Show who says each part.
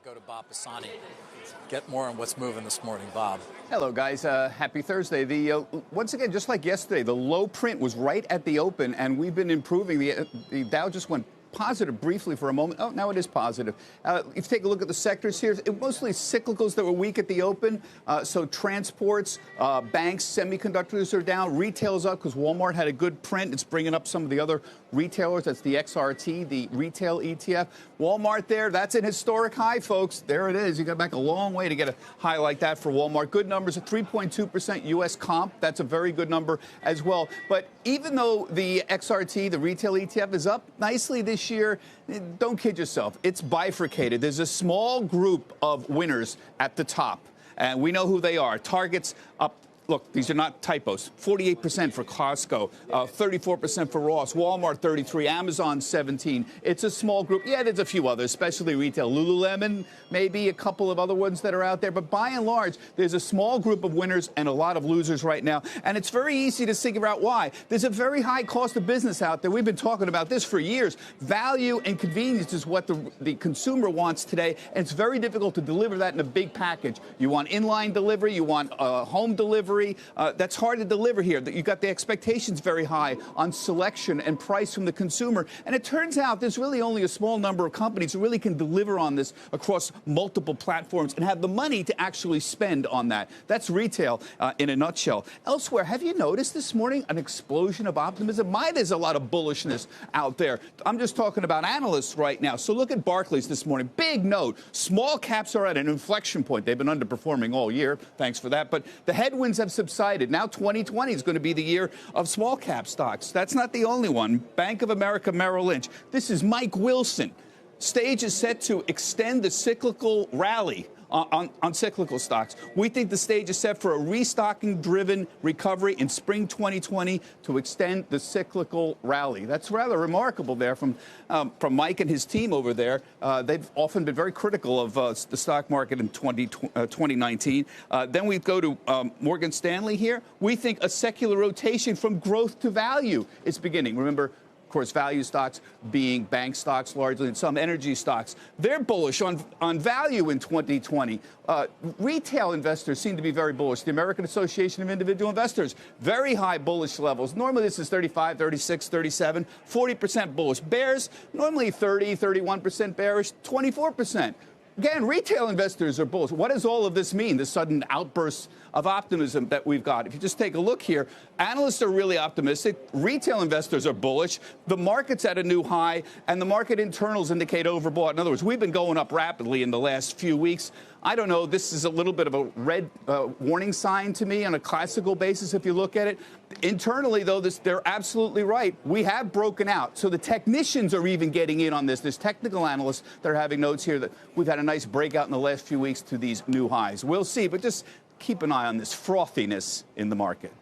Speaker 1: go to Bob Pisani. Get more on what's moving this morning, Bob.
Speaker 2: Hello, guys. Happy Thursday. Once again, just like yesterday, the low print was right at the open, and we've been improving. The Dow just went positive briefly for a moment. Oh, now it is positive. If you take a look at the sectors here, mostly cyclicals that were weak at the open. So transports, banks, semiconductors are down. Retail's up because Walmart had a good print. It's bringing up some of the other retailers. That's the XRT, the retail ETF. Walmart there, that's an historic high, folks. There it is. You got back a long way to get a high like that for Walmart. Good numbers, a 3.2% U.S. comp. That's a very good number as well. But even though the XRT, the retail ETF, is up nicely this year, don't kid yourself. It's bifurcated. There's a small group of winners at the top, and we know who they are. Target's up. Look, these are not typos. 48% for Costco, 34% for Ross, Walmart 33%, Amazon 17%. It's a small group. Yeah, there's a few others, especially retail. Lululemon, maybe a couple of other ones that are out there. But by and large, there's a small group of winners and a lot of losers right now. And it's very easy to figure out why. There's a very high cost of business out there. We've been talking about this for years. Value and convenience is what the consumer wants today. And it's very difficult to deliver that in a big package. You want inline delivery. You want home delivery. That's hard to deliver here. You've got the expectations very high on selection and price from the consumer. And it turns out there's really only a small number of companies who really can deliver on this across multiple platforms and have the money to actually spend on that. That's retail in a nutshell. Elsewhere, have you noticed this morning an explosion of optimism? There's a lot of bullishness out there. I'm just talking about analysts right now. So look at Barclays this morning. Big note. Small caps are at an inflection point. They've been underperforming all year. Thanks for that. But the headwinds have subsided. Now 2020 is going to be the year of small cap stocks. That's not the only one. Bank of America Merrill Lynch. This is Mike Wilson. Stage is set to extend the cyclical rally on cyclical stocks. We think the stage is set for a restocking-driven recovery in spring 2020 to extend the cyclical rally. That's rather remarkable there from Mike and his team over there. They've often been very critical of the stock market in 2019. Then we go to Morgan Stanley here. We think a secular rotation from growth to value is beginning. Remember, of course, value stocks being bank stocks largely and some energy stocks. They're bullish on value in 2020. Retail investors seem to be very bullish. The American Association of Individual Investors, very high bullish levels. Normally this is 35, 36, 37, 40% bullish. Bears, normally 30, 31% bearish, 24%. Again, retail investors are bullish. What does all of this mean, this sudden outburst of optimism that we've got? If you just take a look here, analysts are really optimistic. Retail investors are bullish. The market's at a new high, and the market internals indicate overbought. In other words, we've been going up rapidly in the last few weeks. I don't know. This is a little bit of a red warning sign to me on a classical basis if you look at it. Internally, though, they're absolutely right. We have broken out. So the technicians are even getting in on this. There's technical analysts that are having notes here that we've had a nice breakout in the last few weeks to these new highs. We'll see, but just keep an eye on this frothiness in the market.